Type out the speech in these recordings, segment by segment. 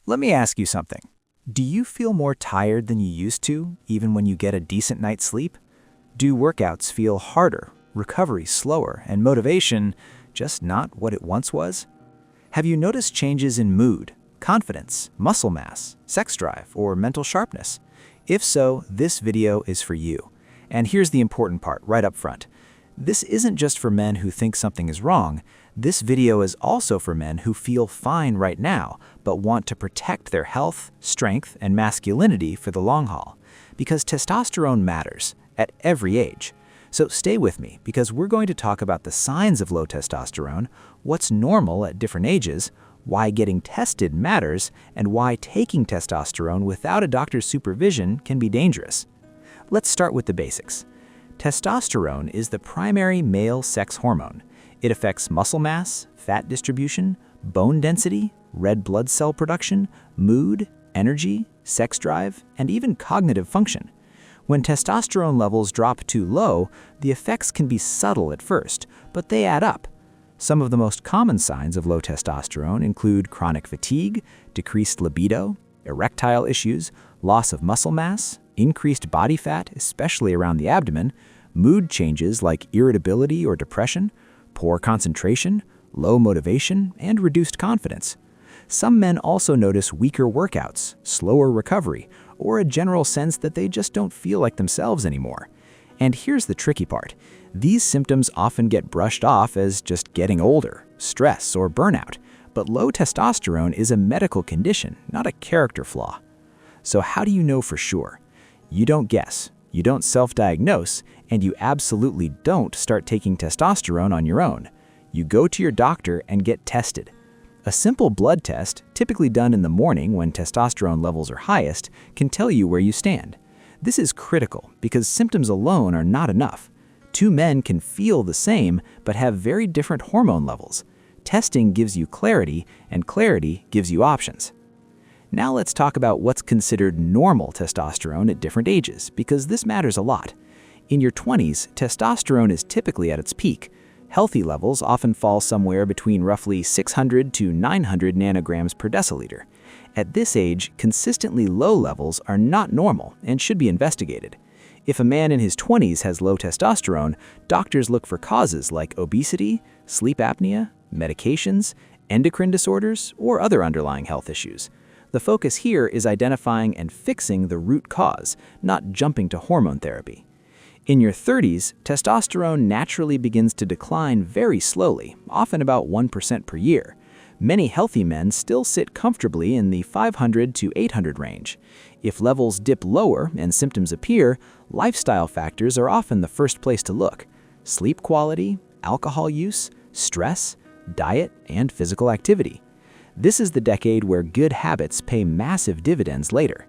Let me ask you something. Do you feel more tired than you used to, even when you get a decent night's sleep? Do workouts feel harder, recovery slower, and motivation just not what it once was? Have you noticed changes in mood, confidence, muscle mass, sex drive, or mental sharpness? If so, this video is for you. And here's the important part right up front. This isn't just for men who think something is wrong. This video is also for men who feel fine right now, but want to protect their health, strength, and masculinity for the long haul. Because testosterone matters at every age. So stay with me, because we're going to talk about the signs of low testosterone, what's normal at different ages, why getting tested matters, and why taking testosterone without a doctor's supervision can be dangerous. Let's start with the basics. Testosterone is the primary male sex hormone. It affects muscle mass, fat distribution, bone density, red blood cell production, mood, energy, sex drive, and even cognitive function. When testosterone levels drop too low, the effects can be subtle at first, but they add up. Some of the most common signs of low testosterone include chronic fatigue, decreased libido, erectile issues, loss of muscle mass, increased body fat, especially around the abdomen, mood changes like irritability or depression, poor concentration, low motivation, and reduced confidence. Some men also notice weaker workouts, slower recovery, or a general sense that they just don't feel like themselves anymore. And here's the tricky part. These symptoms often get brushed off as just getting older, stress, or burnout. But low testosterone is a medical condition, not a character flaw. So how do you know for sure? You don't guess, you don't self-diagnose, and you absolutely don't start taking testosterone on your own. You go to your doctor and get tested. A simple blood test, typically done in the morning when testosterone levels are highest, can tell you where you stand. This is critical because symptoms alone are not enough. Two men can feel the same but have very different hormone levels. Testing gives you clarity, and clarity gives you options. Now let's talk about what's considered normal testosterone at different ages, because this matters a lot. In your 20s, testosterone is typically at its peak. Healthy levels often fall somewhere between roughly 600 to 900 nanograms per deciliter. At this age, consistently low levels are not normal and should be investigated. If a man in his 20s has low testosterone, doctors look for causes like obesity, sleep apnea, medications, endocrine disorders, or other underlying health issues. The focus here is identifying and fixing the root cause, not jumping to hormone therapy. In your 30s, testosterone naturally begins to decline very slowly, often about 1% per year. Many healthy men still sit comfortably in the 500 to 800 range. If levels dip lower and symptoms appear, lifestyle factors are often the first place to look. Sleep quality, alcohol use, stress, diet, and physical activity. This is the decade where good habits pay massive dividends later.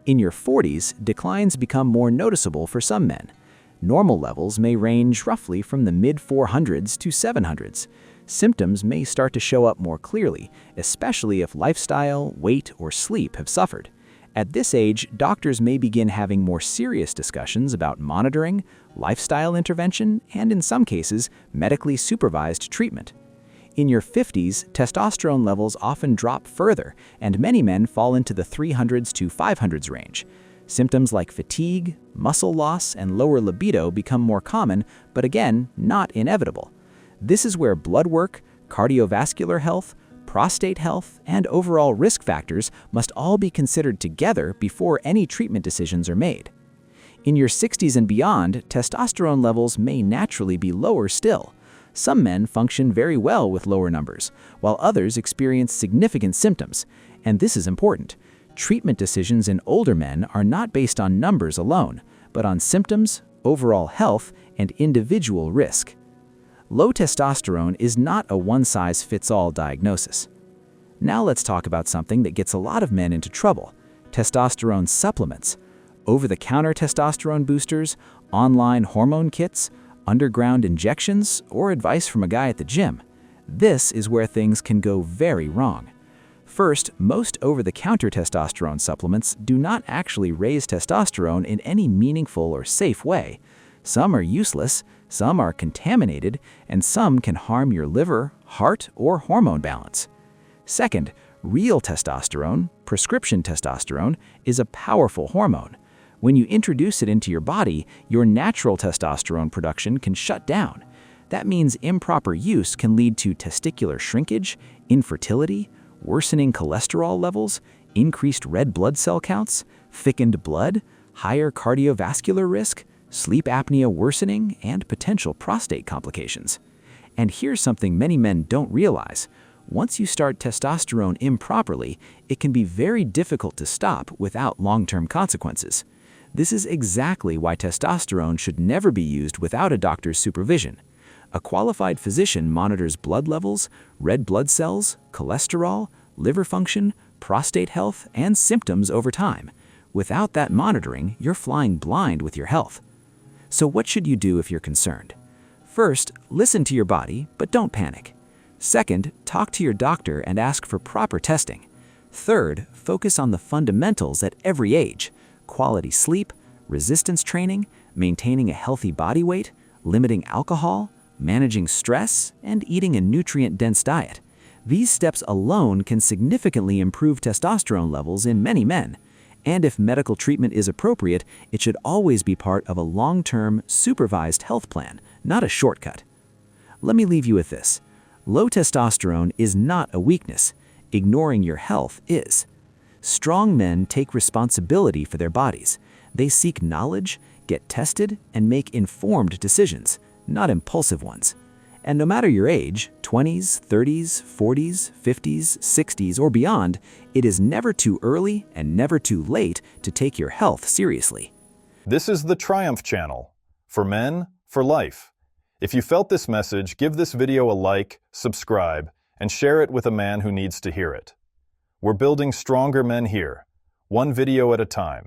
In your 40s, declines become more noticeable for some men. Normal levels may range roughly from the mid-400s to 700s. Symptoms may start to show up more clearly, especially if lifestyle, weight, or sleep have suffered. At this age, doctors may begin having more serious discussions about monitoring, lifestyle intervention, and in some cases, medically supervised treatment. In your 50s, testosterone levels often drop further, and many men fall into the 300s to 500s range. Symptoms like fatigue, muscle loss, and lower libido become more common, but again, not inevitable. This is where blood work, cardiovascular health, prostate health, and overall risk factors must all be considered together before any treatment decisions are made. In your 60s and beyond, testosterone levels may naturally be lower still. Some men function very well with lower numbers, while others experience significant symptoms. And this is important. Treatment decisions in older men are not based on numbers alone, but on symptoms, overall health, and individual risk. Low testosterone is not a one-size-fits-all diagnosis. Now let's talk about something that gets a lot of men into trouble: testosterone supplements. Over-the-counter testosterone boosters, online hormone kits, underground injections, or advice from a guy at the gym. This is where things can go very wrong. First, most over-the-counter testosterone supplements do not actually raise testosterone in any meaningful or safe way. Some are useless, some are contaminated, and some can harm your liver, heart, or hormone balance. Second, Real testosterone, prescription testosterone, is a powerful hormone. When you introduce it into your body, your natural testosterone production can shut down. That means improper use can lead to testicular shrinkage, infertility, worsening cholesterol levels, increased red blood cell counts, thickened blood, higher cardiovascular risk, sleep apnea worsening, and potential prostate complications. And here's something many men don't realize. Once you start testosterone improperly, it can be very difficult to stop without long-term consequences. This is exactly why testosterone should never be used without a doctor's supervision. A qualified physician monitors blood levels, red blood cells, cholesterol, liver function, prostate health, and symptoms over time. Without that monitoring, you're flying blind with your health. So what should you do if you're concerned? First, listen to your body, but don't panic. Second, talk to your doctor and ask for proper testing. Third, focus on the fundamentals at every age: quality sleep, resistance training, maintaining a healthy body weight, limiting alcohol, managing stress, and eating a nutrient-dense diet. These steps alone can significantly improve testosterone levels in many men. And if medical treatment is appropriate, it should always be part of a long-term, supervised health plan, not a shortcut. Let me leave you with this. Low testosterone is not a weakness. Ignoring your health is. Strong men take responsibility for their bodies. They seek knowledge, get tested, and make informed decisions, not impulsive ones. And no matter your age, 20s, 30s, 40s, 50s, 60s, or beyond, it is never too early and never too late to take your health seriously. This is the Triumph Channel. For men, for life. If you felt this message, give this video a like, subscribe, and share it with a man who needs to hear it. We're building stronger men here, one video at a time.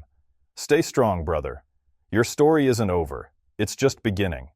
Stay strong, brother. Your story isn't over. It's just beginning.